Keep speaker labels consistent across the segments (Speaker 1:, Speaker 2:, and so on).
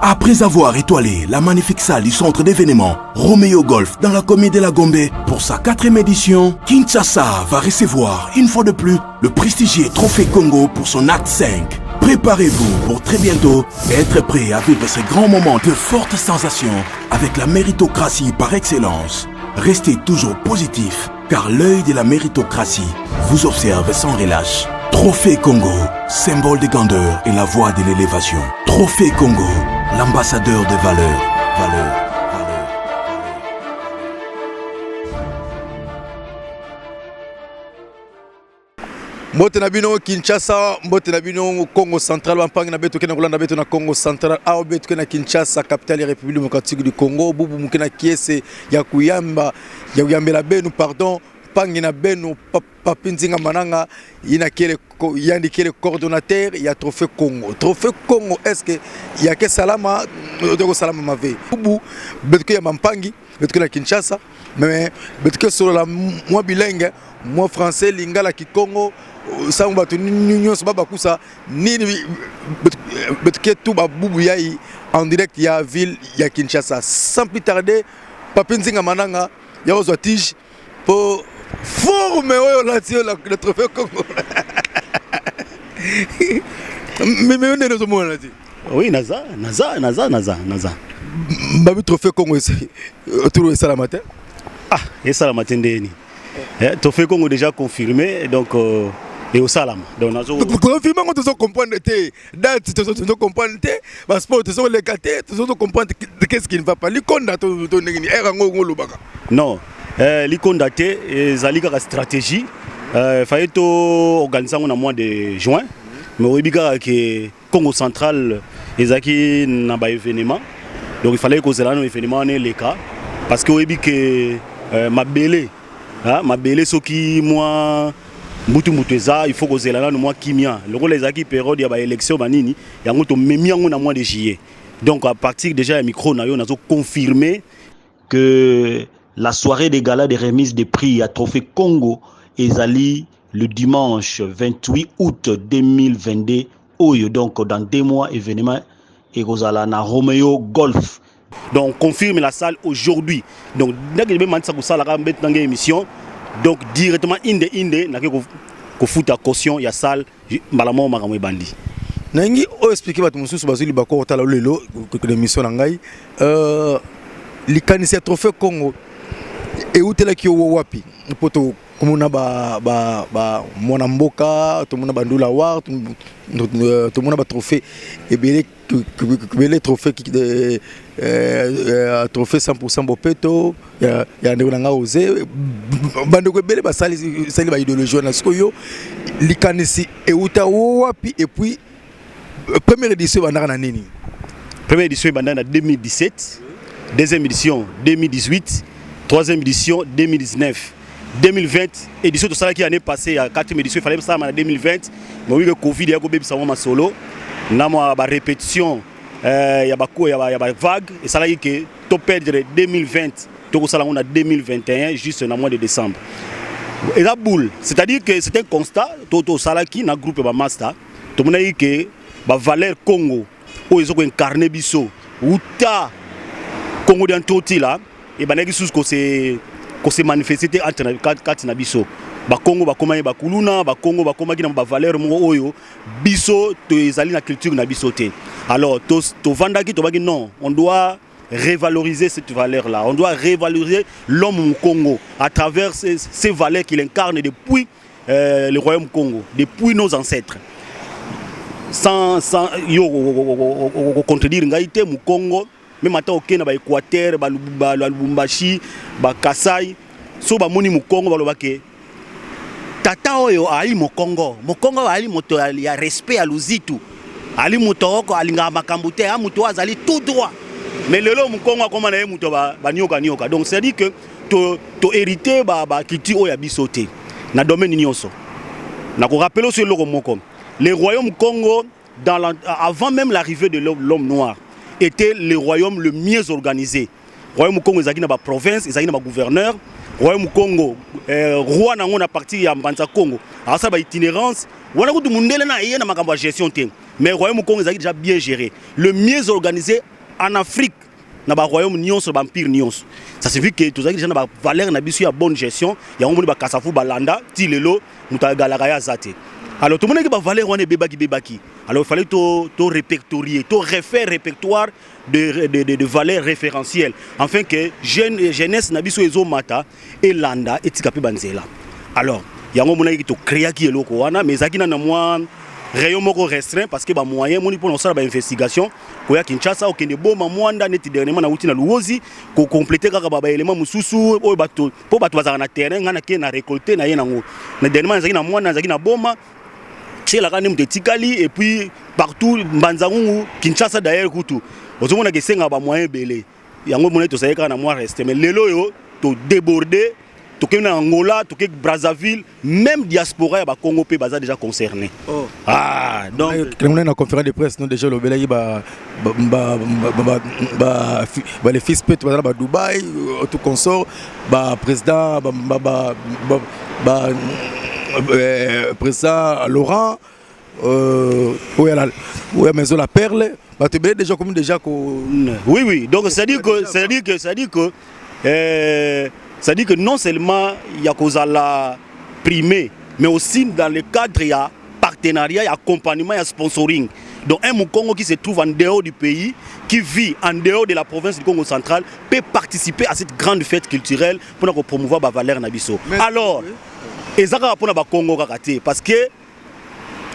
Speaker 1: Après avoir étoilé la magnifique salle du centre d'événements Romeo Golf dans la commune de la Gombe pour sa 4e édition, Kinshasa va recevoir une fois de plus le prestigieux Trophée Congo pour son acte 5. Préparez-vous pour très bientôt être prêt à vivre ces grands moments de fortes sensations avec la méritocratie par excellence. Restez toujours positif car l'œil de la méritocratie vous observe sans relâche. Trophée Congo, symbole de grandeur et la voie de l'élévation. Trophée Congo, l'ambassadeur de valeur.
Speaker 2: Mbote na bino Kinshasa, mbote na bino Congo Central, wampangi na beto kena kulanda beto na Congo Central, au beto kena Kinshasa, capitale ya République démocratique du Congo, bubu mukena kiese ya kuyambela benu pardon, pangi na benu papinzinga mananga ina kele yandi kele coordonnateur ya Trophée Congo. Trophée Congo est-ce que ya ke salama odoko salama mave. Bubu beto ke ya mampangi, beto kena Kinshasa, mais beto ke solo la moi bilingue, moi français lingala ki Congo. Sans battre l'union se baba kusa ni betke tout babubu yai en direct ya ville ya Kinshasa sans plus tarder papinzinga mananga ya ozwa tige pour former le Trophée Congo. Mais on est dans ce moment là.
Speaker 3: Oui, naza
Speaker 2: babu Trophée Congo autour de ça la matin.
Speaker 3: Ah, et ça la matin deni. Trophée Congo déjà confirmé donc et au salam. Donc
Speaker 2: nous confirmons que nous comprendre date nous comprendre passeport nous les caté nous comprendre qu'est-ce qui ne va pas likonda to ngi erango ngolubaka.
Speaker 3: Non, likonda te zalika la stratégie fallait to organiser au mois de juin mais au bika que Congo Central ezaki na ba événement donc il fallait que cela un événement né les cas parce que au bika mabele soki moi mutu eza il faut que zelana no moi kimia le rôle les aki période ya ba élection banini yango to memi yango na mois de juillet donc à partir déjà le micro na yo nazo confirmer que la soirée des galas de remise des prix à Trophée Congo ezali le dimanche 28 août 2022 oyo donc dans 2 mois événement et kozala na Romeo Golf. Donc on confirme la salle aujourd'hui. Donc dès que je vais ça ça la mettre dans l'émission donc directement inde na ko futa caution ya salle malamo makamwe bandi.
Speaker 2: Nangi o expliquer batu mususu bazuli bako tala lelo que l'émission ngai likanisi Trophée Congo et utela ki wapi poto komuna ba mwana mboka to mona bandula war to mona ba trophée et belé trophée qui trophée 100% bopeto ya ndeko nga osé bandeko belé ba sali ba idéologie na sikoyo likanisi et uta wapi et puis première édition bandana na nini.
Speaker 3: Première édition bandana 2017, deuxième édition 2018, troisième édition 2019. 2020 édition de ça qui année passée à 4e édition il fallait ça en 2020 mais oui le Covid y a gobe ça ma solo na ma répétition ya ba vague et ça là que to perdre 2020 to ça là on a 2021 juste dans mois de décembre et la boule c'est-à-dire que c'est un constat to ça là qui na groupe ba master to mona yi que ba valeur Congo o ils ont incarné biso uta Congo d'antoti là et ba negi sous que c'est ko se manifester entre kati na biso ba Congo ba koma ba kuluna ba Congo ba koma ki na ba valeur mo oyo biso to ezali na culture na biso te alors to vanda ki to baki non on doit revaloriser cette valeur là on doit revaloriser l'homme au Congo à travers ces valeurs qu'il incarne depuis le royaume Congo depuis nos ancêtres sans yo contredire ngaité mu Congo même attends ok na ba Équateur ba Lubumbashi ba Kasai so ba moni mu Congo ba lobake tata oyo ali mu Congo ali moto ya respect à luzitu ali mutoko alinga makambo te a muto azali tout droit mais lelo mu Congo akoma na muto ba nyoka donc c'est à dire que to hérité ba culture oyo ya bisoté na domaine nyonso na ko rappeler sur le moko le royaume Congo avant même l'arrivée de l'homme noir était le royaume le mieux organisé. Royaume Congo ezaki na ba province, ezaki na ba gouverneur. Royaume Congo roi nango na partie ya Mbanza Congo. Alors ça ba itinérance, wana kutu mundele na yé na makambo gestion te. mais le royaume Congo est déjà bien géré. Le mieux organisé en Afrique, dans le royaume Nyons, dans l'empire Nyons. Ça signifie que tout ça déjà dans valeur na biso ya bonne gestion, il y a un monde ba kasafu balanda, ti lelo mutagalakaya zate. Alors tout le monde qui va valeur on est bebaki. Alors il fallait to répertorier, to refaire répertoire de valeurs référentielles afin que jeunesse na biso ezo mata et landa et tikapi banzela. Alors il y a un monde qui to créer qui eloko wana mais zakina na moi rayon moko restreint parce que ba moyen moni pour ça ba investigation ko ya Kinshasa o kende boma mwanda neti dernièrement na wuti na luozi ko compléter kaka ba élément mususu o bato po bato bazaka na terrain ngana ke na récolter na ye nango na dernièrement zaki na mwanda zaki na boma chez la kane mutetikali et puis partout mbanzangu Kinshasa d'ailleurs kutu ozomona ke senga ba moyen belé yango mona to sayeka na moi rester mais lelo yo to déborder toke na Angola, toke Brazzaville, même diaspora ya ba Congo pe baza déjà concerné. Oh. Ah, donc
Speaker 2: on a une conférence de presse non déjà le belay les fils peut ba Dubaï tout consort ba président président Laurent où est maison la Perle, ba te déjà comme déjà
Speaker 3: oui donc ça dit que non seulement il y a cause à la primée, mais aussi dans le cadre il y a partenariat, il y a accompagnement, il y a sponsoring. Donc un Congo qui se trouve en dehors du pays, qui vit en dehors de la province du Congo central, peut participer à cette grande fête culturelle pour promouvoir la valeur nabiso. Alors, et ça pour le Congo parce que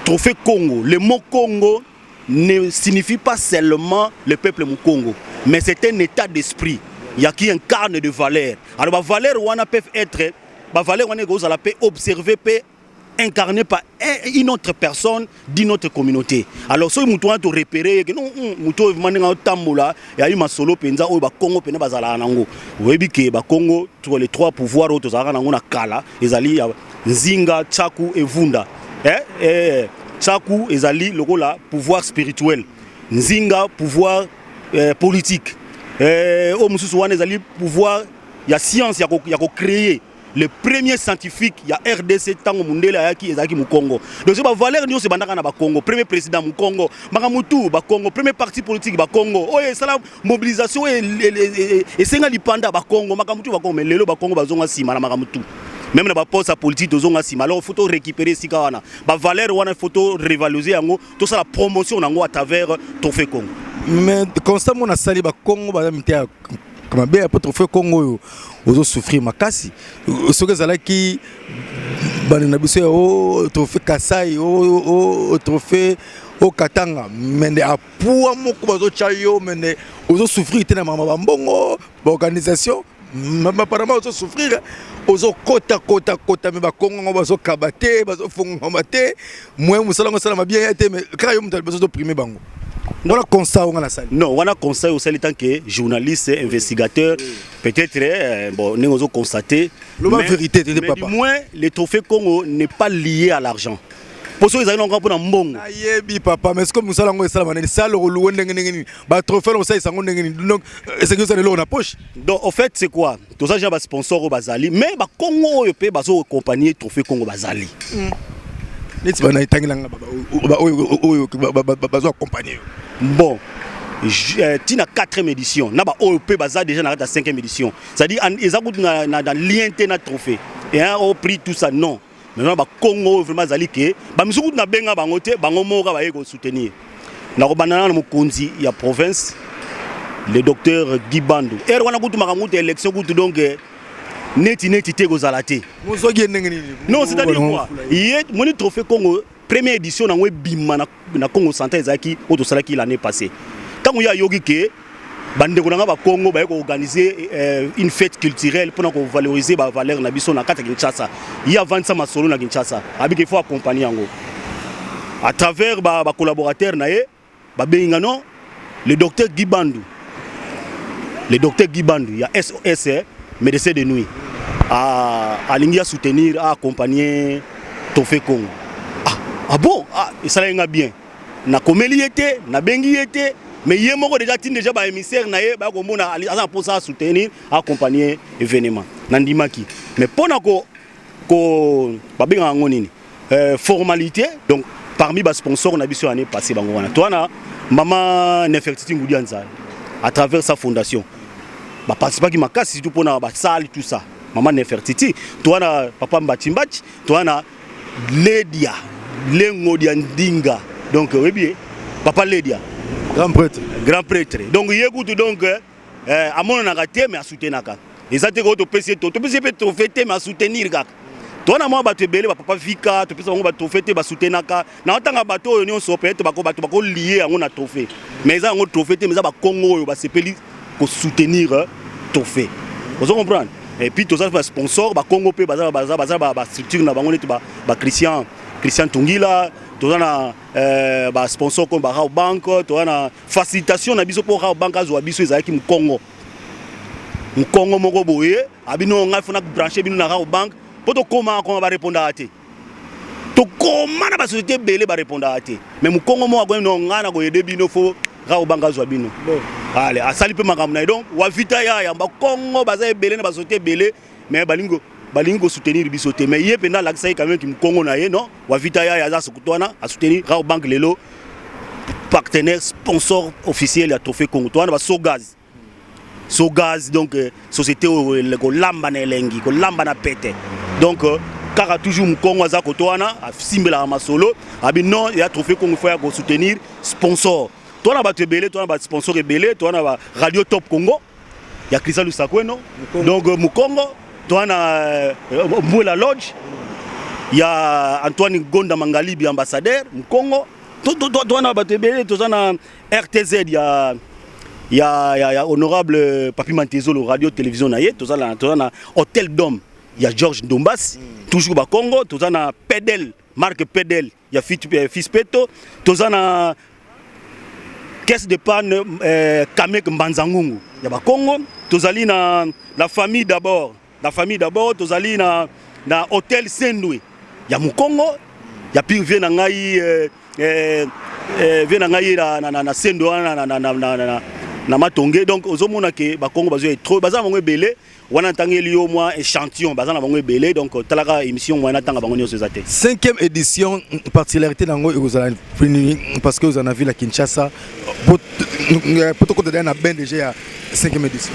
Speaker 3: trophée Congo, le mot Congo ne signifie pas seulement le peuple Congo, mais c'est un état d'esprit. Il y a qui incarne de valeurs. Alors, les valeurs peuvent être, les valeurs peuvent observer, peuvent incarner par une autre personne d'une autre communauté. Alors, si vous avez repéré que non, vous avez il y a eu un solo penza ou Congo pena bazala nango. Vous voyez que Congo les trois pouvoirs autres na kala, ezali Nzinga, Tchaku et Vunda. Tchaku ezali lokola pouvoir spirituel. Nzinga pouvoir politique. Au Moussouane, il y a pouvoir, il y a science, il y a créé le premier scientifique, il y a RDC Tango Mundela qui est au Congo. Donc c'est Valère Nyo c'est bandaka na Congo, premier président au Congo, Makamutu Congo, premier parti politique au Congo. Oh c'est la mobilisation et senga lipanda ba Congo, Makamutu ba Congo, mais lelo ba Congo bazonga sima na Makamutu. Même la poste politique bazonga sima. Alors il faut récupérer sika wana. Ba Valère wana faut révaloriser yango, tout ça la promotion nango à travers Trophée Congo.
Speaker 2: Mais constamment on a sali ba Congo ba mitia comme bien pour Trophée Congo ozo souffrir makasi ce que ça là qui banana biso o Trophée Kasai o Trophée au Katanga mais a pour moko bazo chayo mais ozo souffrir tena mama mbongo ba organisation apparemment ozo souffrir ozo kota mais ba Congo bazo kabate bazo fonga mate moi musala ngosala bien été mais kayo mutal bazo primer bango. On a constat on a salle.
Speaker 3: Non, on a constat aussi le temps que journaliste, investigateur, peut-être bon, nous avons constaté.
Speaker 2: La vérité,
Speaker 3: mais du moins, le trophée Congo n'est pas lié à l'argent. Pour ça, ils ont encore pour un bon.
Speaker 2: Aïe, papa, mais est-ce que nous allons ça la salle ou le n'engeni, bah trophée on sait ça on n'engeni. Donc, est-ce que ça le on a poche?
Speaker 3: Donc, en fait, c'est quoi? Tout ça, j'ai un sponsor au Bazali, mais bah Congo peut bazo accompagner trophée Congo Bazali. Bon, tu as 4e édition. Na ba OEP baza déjà dans la 5e édition. C'est-à-dire ils ont dans l'INT na trophée. Et on pris tout ça non. Maintenant ba Congo vraiment zali ke ba misuku na benga bango te bango moka ba yeko soutenir. Na ko banana na mokonzi ya province le docteur Guy Bandou. Et on a kutu makamutu élection kutu donc neti te gozalate. Non, c'est-à-dire quoi? Hier mon trophée Congo première édition na bima na Congo central ezaki auto salaki l'année passée. Quand on y a yogi ke bande ko nga ba Congo ba organiser une fête culturelle pour valoriser ba valeur na biso na kata Kinshasa. Il y a 25 masolo na Kinshasa. Abi faut accompagner yango. À travers ba collaborateur na ye ba bengano le docteur Guy Bandou. Le docteur Guy Bandou, il y a SOS médecin de nuit. À l'ingia soutenir, à accompagner Trophée Congo. Ah bon, et ça l'a bien. Na komeli était, na bengi était, mais il y a déjà déjà ba émissaire na ye ba ko mona à pour ça soutenir, accompagner événement. Nandimaki. Mais pour na ko ba benga ngonini formalité, donc parmi les sponsors on a biso année passée bango wana toi na maman Nefertiti Ngoudianza à travers sa fondation ba participa qui makasi tout pour na ba salle tout ça maman Nefertiti toi na papa Mbatimbati toi na Ledia Lengo Ndinga donc oui bien papa Ledia
Speaker 2: grand prêtre
Speaker 3: donc écoute donc à mon nagaté mais à soutenir ka et ça te go to PC to peut fêter mais à soutenir ka toi na moi ba te belé papa Vika to pesa ba to fêter ba soutenir ka na tanga bato union so peut ba ko lier on a trophée mais ça on trophée mais ça ba Congo ba sepeli ko soutenir trophée vous comprenez et puis tous ça ba sponsor ba Congo pe ba structure na bango net ba Christian Tungila tous na ba sponsor comme ba Rao Bank tous na facilitation na biso pour Rao Bank azo biso ezaki mu Congo moko boye abino nga fona brancher bino na Rao Bank pour to comment ba répondre à té to comment na ba société belé ba répondre à té mais mu Congo mo ko no nga na ko yede bino fo Rao Bank azo bino allez asali pe makamna donc wa vita ya ba Congo baza belé na ba société belé mais balingo soutenir biso té mais yé pendant l'accès quand même qui mu Congo na ye non wa vita ya za sokutwana a soutenir Rao Bank lelo partenaire sponsor officiel ya trophée Congo toi na ba Sogaz donc société ko lamba na elengi ko lamba na pete donc kaka toujours Congo za kotoana a simbela masolo abi non ya trophée Congo faut ya ko soutenir sponsor toi na ba tebele toi na ba sponsor ebele toi na ba radio Top Congo ya Christian Lusakweno donc mu Congo toi na Mbouela Lodge ya Antoine Gonda Mangalibi ambassadeur mu Congo toi na ba tebele toi na RTZ ya honorable Papi Mantezo le radio télévision na ye tout ça na Hôtel Dom ya Georges Ndombas toujours ba Congo tout ça na Pedel marque Pedel ya Fils Peto tout ça na caisse de panne Kamek Mbanzangungu ya ba Congo tout ça na la famille d'abord tout ça na Hôtel Sendwe ya mu Congo ya puis vient na ngai na Sendwe na matongé donc ozomona ke ba Congo bazo trop baza bango belé wana tangeli yo moi échantillon baza na bango belé donc talaka émission wana tanga bango nyoso zate
Speaker 2: 5e édition particularité nango ekozala parce que vous en avez la Kinshasa pour to ko na ben déjà ya 5e édition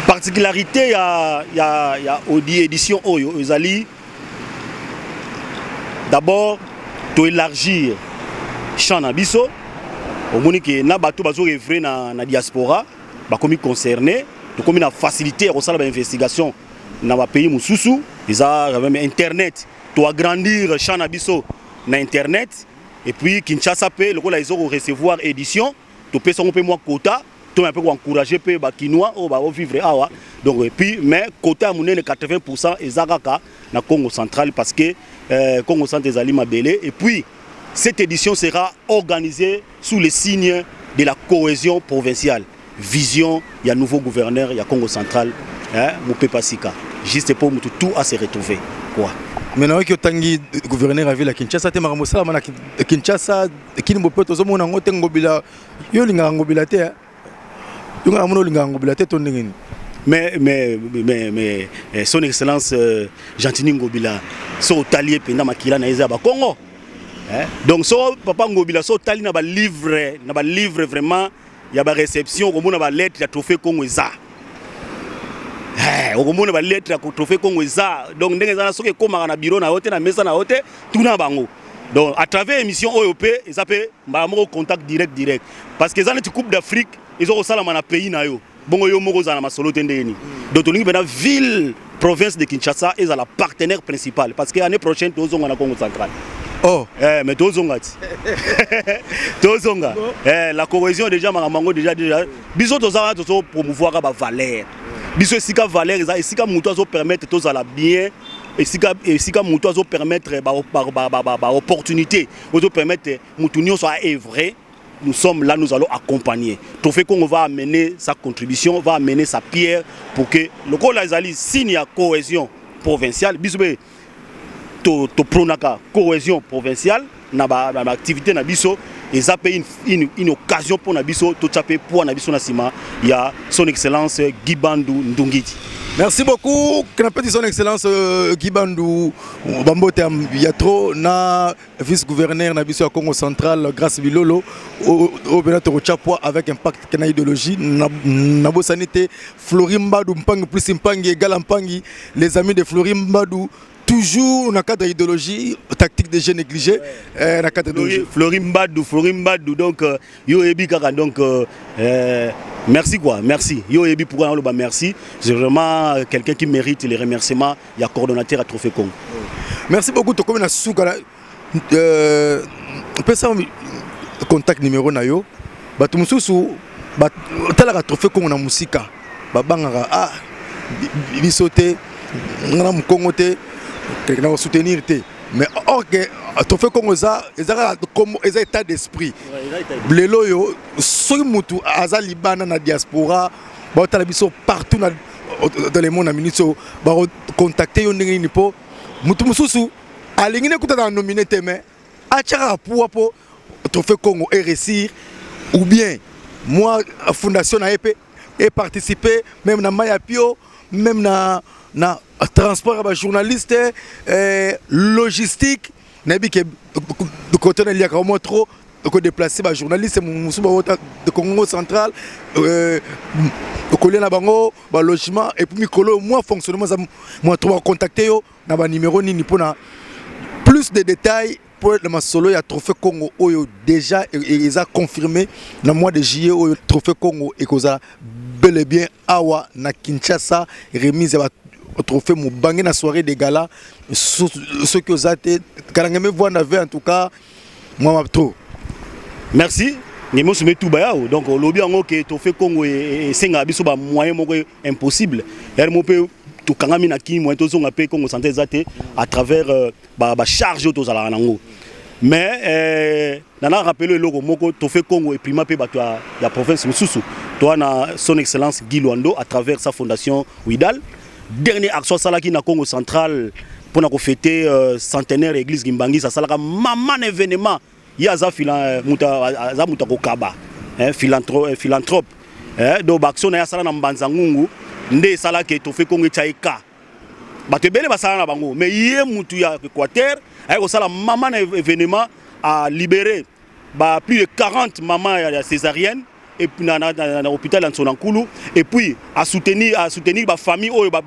Speaker 3: particularité ya Audi édition oyo ezali d'abord to élargir champ na biso au moni que na bato bazo œuvrer na diaspora ba komi concerné to komi na facilité à sala ba investigation na ba pays mususu isa même internet to agrandir champ na biso na internet et puis Kinshasa pe le ko la izo recevoir édition to pe son pe moi quota to un peu encourager pe ba kinois o ba vivre awa donc et puis mais quota munene 80% ezakaka na Congo central parce que Congo central ezali mabele et puis cette édition sera organisée sous le signe de la cohésion provinciale. Vision, il y a un nouveau gouverneur, il y a Congo central, Moupepa Sika. Juste pour tout à se retrouver. Quoi.
Speaker 2: Maintenant que Tanguy gouverneur a vu la Kinshasa, tu m'as dit que Kinshasa, qui ne peut pas te dire que Ngobila, yo linga Ngobila te, yo linga Ngobila te ton ngini.
Speaker 3: Mais son excellence Gentini Ngobila, so talier pendant makila na Ezaba Congo. Donc so papa Ngobila so tali na ba livre vraiment ya ba réception ko mona ba lettre ya trophée Congo eza ko mona ba lettre ya trophée Congo eza donc ndenge za soke koma na bureau na hotel na mesa na hotel tuna bango donc à travers émission OYOP ça peut ba mo contact direct parce que za na coupe d'Afrique ils ont sala na pays na yo bongo yo moko za na masolo tendeni donc to lingi bena ville province de Kinshasa est la partenaire principal parce que l'année prochaine tous on na Congo central.
Speaker 2: Oh,
Speaker 3: mais tous on la cohésion déjà mango déjà biso tous ça tous promouvoir la valeur biso sika valeur et sika muto zo permettre tous à la bien et sika muto zo permettre ba opportunité zo permettre mutunio soit vrai. Nous sommes là, nous allons accompagner. Tout fait qu'on va amener sa contribution, va amener sa pierre pour que le Kolazali signe la cohésion provinciale. Bisoué, to pronaka cohésion provinciale, na ba activité na biso et ça paye une occasion pour Nabiso tout ça pour Nabiso Nasima il y a son excellence Guy Bandou Ndungiti.
Speaker 2: Merci beaucoup. Knapeti son excellence Guy Bandou Bambote Yatro na vice-gouverneur na biso ya Congo central grâce Bilolo au Benato Chapwa avec impact kana idéologie na bosanité Florim Badou Mpangi plus Mpangi égal Mpangi les amis de Florim Badou toujours dans le cadre d'idéologie tactique des jeunes négligés dans le cadre d'idéologie.
Speaker 3: Florim Badou donc yo ebi kaka donc merci quoi, merci. Yo ebi pour un loba merci. C'est vraiment quelqu'un qui mérite les remerciements. Il y a coordonnateur à Trophée Congo.
Speaker 2: Merci beaucoup to comme na souka peut ça contact numéro na yo batu mususu ba tala Trophée Congo na musika ba bangaka ah bisoté ngana mukongo te quelqu'un va soutenir te mais or que Trophée Congo ça comme état d'esprit lelo yo soki mutu aza libana na diaspora ba tala biso partout dans le monde na minute ba contacter yo ndenge ni po mutu mususu alingi ne kuta nominé te mais achara pour Trophée Congo et réussir ou bien moi fondation na EP et participer même na Mayapio même na transport à journaliste logistique nabi que de côté il y a comme trop de déplacer ba journaliste de Congo central coller na bango ba logement et puis mikolo moi fonctionnement moi trop contacter yo na ba numéro ni pour na plus de détails pour le masolo ya Trophée Congo oyo déjà ils a confirmé dans le mois de juillet oyo Trophée Congo et koza bel et bien awa na Kinshasa remise ya Trophée Mubangi na soirée de gala ceux qui ont été kalangeme voir en tout cas moi trop
Speaker 3: merci Nemo se met tout baya donc lobby en que Trophée Congo et senga biso ba moyen moko impossible yar mo pe to kangami na ki moyen to zonga pe Congo santé zate à travers ba charge to zala nango mais nana rappelé le logo moko Trophée Congo et prima pe bato ya province mususu toi na son excellence Guy Luando à travers sa fondation Widal dernier action salaki na Congo central pour na ko fêter centenaire église Gimbangi ça salaka maman événement ya za muta ko kaba philanthrope do action na ya sala na mbanza ngungu nde sala ke Trophée Congo chaika bato bele basala na bango mais yé mutu ya Équateur ay ko sala maman événement a libéré plus de 40 mamans césariennes et puis dans l'hôpital en Sonankulu et puis à soutenir ba famille oyo ba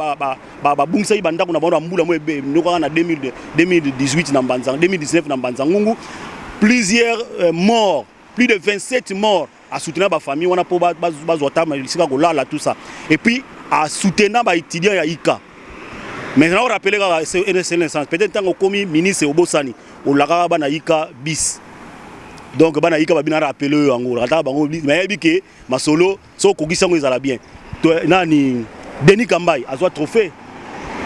Speaker 3: bungisa ibanda kuna bando mbula mo ebe na 2018 na Mbanza 2019 na Mbanza ngungu plusieurs morts plus de 27 morts à soutenir ba famille on a pour bazota sika ko lala tout ça et puis à soutenir ba étudiants ya ICA maintenant on rappelle que c'est l'instance peut-être tant commis ministre Obosani au laka ba na ICA bis donc bana yika babina rappeler yango rata bango mais bike masolo so kokisa ngo ezala bien to nani Denis Kambai azwa trophée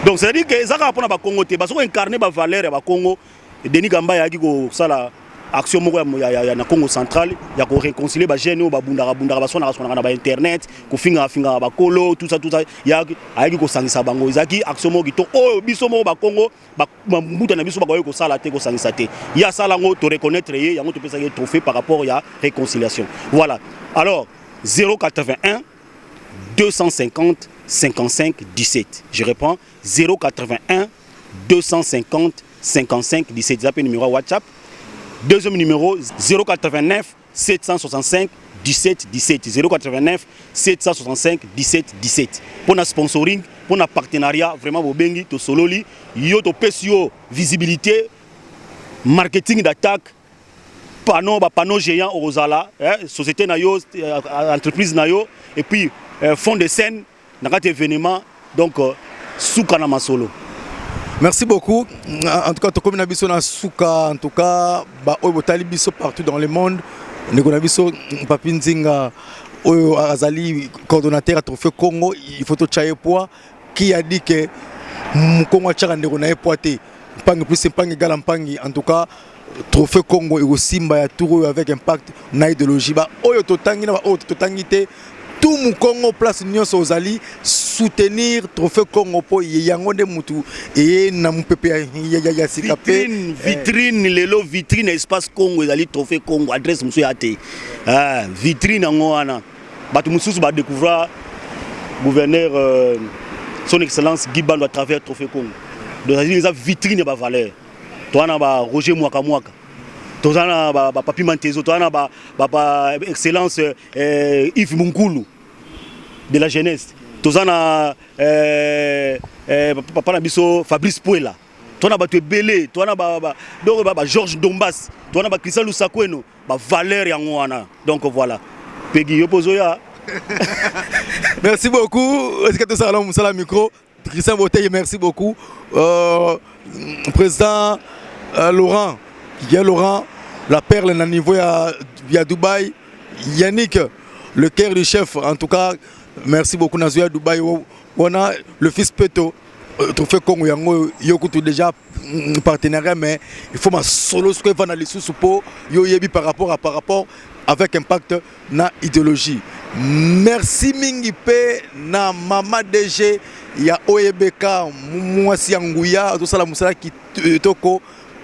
Speaker 3: donc c'est à dire que ezaka pona ba Congo te ba so incarner ba valeur ba Congo Denis Kambai yaki ko sala action moko ya na Congo central ya ko réconcilier ba jeune ba bundara ba sona na ba internet ko finga ba kolo tout ça ya ayaki ko sangisa bango ezaki action moko to o biso moko ba Congo ba mbuta na biso ba ko sala te ko sangisa te ya sala ngo to reconnaître ye yango to pesa ye trophée par rapport ya réconciliation voilà alors 081 250 55 17 je reprends 081 250 55 17 zappel numéro WhatsApp. Deuxième numéro 089 765 17 17 089 765 17 17 pour notre sponsoring pour notre partenariat vraiment bobengi to sololi yo to pesio visibilité marketing d'attaque panneau géant au Rosala société na yo entreprise na yo et puis fond de scène na kat événement donc soukana masolo.
Speaker 2: Merci beaucoup. En tout cas, tu comme Nabiso na Souka, en tout cas, bah Talibiso partout dans le monde. Nous Nabiso Papinzinga, Azali coordonnateur à Trophée Congo, il faut tout chayer poids qui a dit que Congo Tchara ndeko na poité. Pangi plus pangi égal pangi. En tout cas, Trophée Congo et aussi Simba ya tour avec impact na idéologie. Bah oyo totangi na oyo totangité tout mon Congo place nyonso ozali soutenir trophée Congo po yango nde mutu et na mupepe ya sikape
Speaker 3: vitrine lelo vitrine espace Congo ezali trophée Congo adresse musu ya te vitrine ngo wana batu mususu ba découvrir gouverneur son excellence Guy Bandou à travers trophée Congo donc ça vitrine ba valeur to wana ba Roger Mwaka to wana ba Papi Mantezo to wana ba excellence Yves Munkulu de la jeunesse tozana papa na biso Fabrice Puela tona ba Belé tona ba Georges Dombas tona ba Christian Lusakweno ba valeur yango wana donc voilà Peggy Yopozoya.
Speaker 2: Merci beaucoup est-ce que tu salon musala micro Christian Botey merci beaucoup président Laurent la perle na niveau ya Dubaï Yannick le cœur du chef en tout cas. Merci beaucoup Nazoya Dubaï. On a le fils Peto. Trophée Congo Yango Yokutu déjà partenariat mais il faut ma solo ce que va dans les sous-suppos yo yebi par rapport avec impact na idéologie. Merci mingi pe na mama DG ya OEBK mwasi yanguya to sala musala ki toko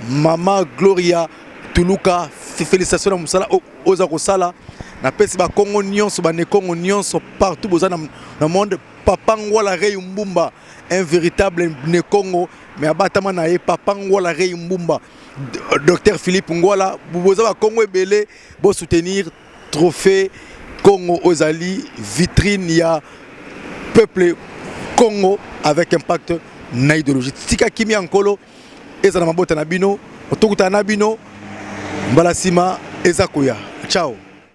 Speaker 2: mama Gloria Tuluka félicitations na musala oza ko sala. Na pesi ba Congo nyonso ba ne Congo nyonso partout boza na monde Papa Ngwala Rei Mbumba un véritable ne Congo mais abatama na ye Papa Ngwala Rei Mbumba Docteur Philippe Ngwala boza ba Congo ebele bo soutenir trophée Congo ozali vitrine ya peuple Congo avec impact na idéologie tika kimi ankolo eza na mabota na bino otokuta na bino mbala sima eza koya ciao.